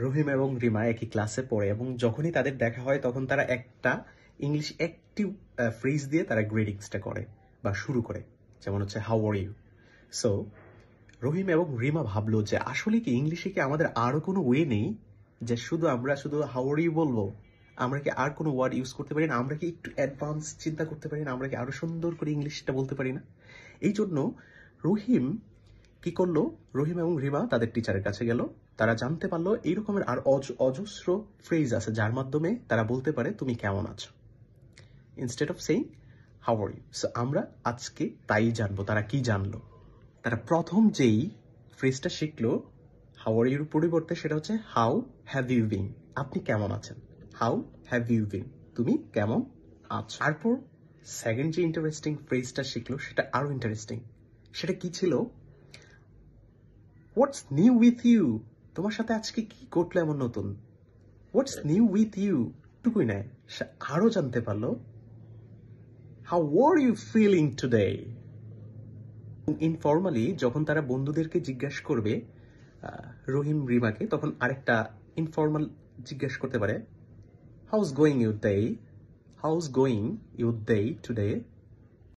রহিম এবং রিমা একই ক্লাসে পড়ে এবং যখনই তাদের দেখা হয় তখন তারা একটা ইংলিশ অ্যাক্টিভ ফ্রেজ দিয়ে তারা গ্রিটিংসটা করে বা শুরু করে, যেমন হচ্ছে হাউ আর ইউ। সো রহিম এবং রিমা ভাবলো যে আসলে কি ইংলিশে কি আমাদের আরও কোনো ওয়ে নেই যে আমরা শুধু হাউ আর ইউ বলবো? আমরা কি আর কোনো ওয়ার্ড ইউজ করতে পারি না? আমরা কি একটু অ্যাডভান্স চিন্তা করতে পারি না? আমরা কি আরো সুন্দর করে ইংলিশটা বলতে পারি না? এই জন্য রহিম কি করলো, রহিম এবং রিমা তাদের টিচারের কাছে গেল। তারা জানতে পারলো এই রকমের আর অজস্র ফ্রেজ আছে যার মাধ্যমে তারা বলতে পারে তুমি কেমন আছো, instead of saying how are you. So আমরা আজকে তাই জানবো তারা কি জানলো। তারা প্রথম যেই ফ্রেজটা শিখলো হাউ আর ইউর পরিবর্তে, সেটা হচ্ছে হাউ হ্যাভ ইউ বিন। আপনি কেমন আছেন, হাউ হ্যাভ ইউ বিন, তুমি কেমন আছো। তারপর সেকেন্ড যে ইন্টারেস্টিং ফ্রেজটা শিখলো সেটা আরো ইন্টারেস্টিং। সেটা কি ছিল, হোয়াটস নিউ উইথ ইউ, তোমার সাথে আজকে কি ঘটলো এমন নতুন, হোয়াটস নিউ উইথ ইউ টুকুই নেয়। সে আরো জানতে পারলো how are you feeling today. Informally যখন তারা বন্ধুদেরকে জিজ্ঞাসা করবে রহিম রিমাকে, তখন আরেকটা ইনফর্মাল জিজ্ঞাসা করতে পারে house going your day, house going your day today.